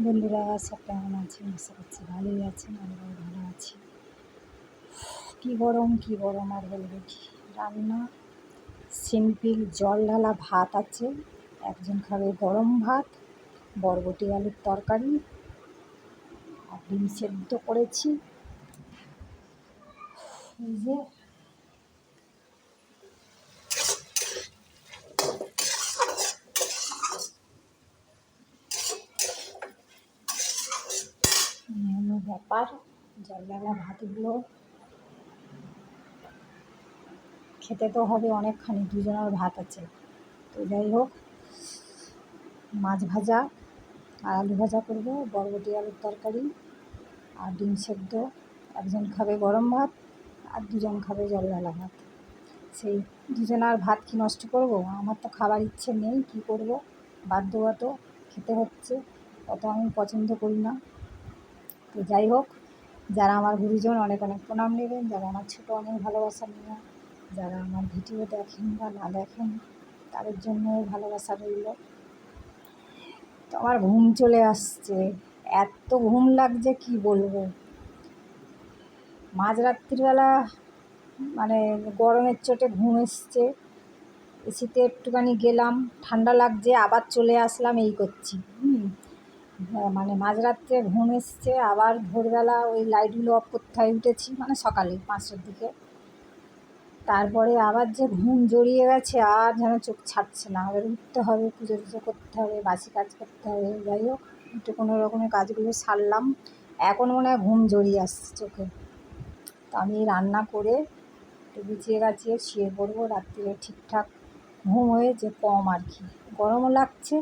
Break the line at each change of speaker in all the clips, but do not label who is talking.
বন্ধুরা সব কেমন আছেন? আশা করছি ভালোই আছেন, আমরাও ভালো আছি। কী গরম আর বলবো কি। রান্না সিম্পল, জল ঢালা ভাত আছে, একজন খাবে গরম ভাত, বরবটি আলুর তরকারি আর ডিম সেদ্ধ করেছি। এই যে ব্যাপার, জল ঢালা ভাতগুলো খেতে তো হবে অনেকখানি, দুজনের ভাত আছে। তো যাই হোক, মাছ ভাজা আর আলু ভাজা করবো, বরবটি আলুর তরকারি আর ডিম সেদ্ধ। একজন খাবে গরম ভাত আর দুজন খাবে জল ঢালা ভাত। সেই দুজন আর ভাত কি নষ্ট করব? আমার তো খাবার ইচ্ছে নেই, কি করব, বাধ্যগত খেতে হচ্ছে। অত আমি পছন্দ করি না। তো যাই হোক, যারা আমার গুরুজন অনেক অনেক প্রণাম নেবেন, যারা আমার ছোটো অনেক ভালোবাসা নিয়ে, যারা আমার ভিডিও দেখেন বা না দেখেন তাদের জন্যও ভালোবাসা রইল। তো আমার ঘুম চলে আসছে, এত ঘুম লাগছে কি বলবো। মাঝরাত্রিবেলা মানে গরমের চোটে ঘুম এসছে, এসিতে একটুখানি গেলাম, ঠান্ডা লাগছে, আবার চলে আসলাম, এই করছি। মানে মাঝরাত্রে ঘুম এসছে, আবার ভোরবেলা ওই লাইটগুলো অফ করতে হয়, উঠেছি মানে সকালে 5টার দিকে। তারপরে আবার যে ঘুম জড়িয়ে গেছে, আর যেন চোখ ছাড়ছে না। আবার উঠতে হবে, পুজো টুজো করতে হবে, বাসি কাজ করতে হবে। যাই হোক, একটু কোনো রকমের কাজগুলো সারলাম, এখন মনে হয় ঘুম জড়িয়ে আসছে চোখে। তো আমি রান্না করে একটু গুছিয়ে গাছিয়ে শুয়ে পড়বো। রাত্রিরে ঠিকঠাক ঘুম হয়েছে, কম আর কি। গরমও লাগছে,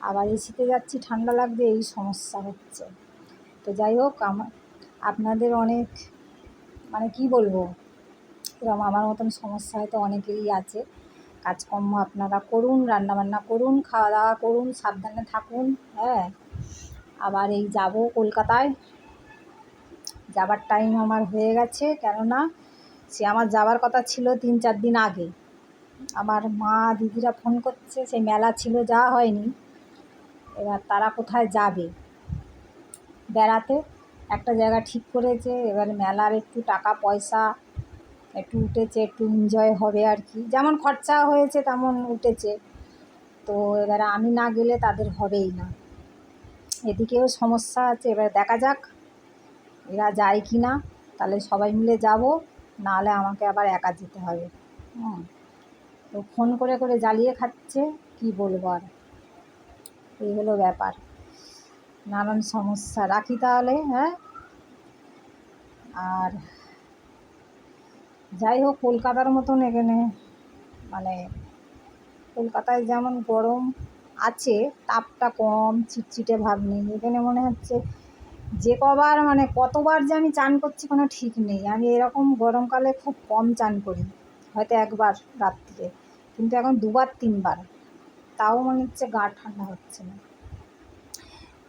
আবার এসিতে যাচ্ছি, ঠান্ডা লাগবে, এই সমস্যা হচ্ছে। তো যাই হোক, আপনাদের অনেক মানে কি বলবো, এরকম আমার মতন সমস্যা হয়তো অনেকেরই আছে। কাজকর্ম আপনারা করুন, রান্নাবান্না করুন, খাওয়া দাওয়া করুন, সাবধানে থাকুন। হ্যাঁ, আবার এই যাব কলকাতায়, যাবার টাইম আমার হয়ে গেছে। কেননা সে আমার যাবার কথা ছিল 3-4 দিন আগে। আমার মা দিদিরা ফোন করছে, সেই মেলা ছিল, যাওয়া হয়নি। এবার তারা কোথায় যাবে বেড়াতে, একটা জায়গা ঠিক করেছে। এবার মেলার একটু টাকা পয়সা একটু উঠেছে, একটু এনজয় হবে আর কি, যেমন খরচা হয়েছে তেমন উঠেছে। তো এবারে আমি না গেলে তাদের হবেই না, এদিকেও সমস্যা আছে। এবার দেখা যাক এরা যায় কি না, তাহলে সবাই মিলে যাব, নাহলে আমাকে আবার একা যেতে হবে। তো ফোন করে করে জ্বালিয়ে খাচ্ছে, কি বলবো আর। এই হলো ব্যাপার, নানান সমস্যা। রাখি তাহলে, হ্যাঁ। আর যাই হোক, কলকাতার মতন এখানে মানে কলকাতায় যেমন গরম আছে, তাপটা কম, চিটচিটে ভাব নেই। এখানে মনে হচ্ছে যে কবার মানে কতবার যে আমি চান করছি কোনো ঠিক নেই। আমি এরকম গরমকালে খুব কম চান করি, হয়তো একবার রাত্রিরে, কিন্তু এখন 2-3 বার, তাও মনে হচ্ছে গা ঠান্ডা হচ্ছে না।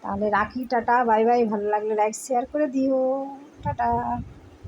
তাহলে রাখি, টাটা, বাই বাই। ভালো লাগলে লাইক শেয়ার করে দিও, টাটা।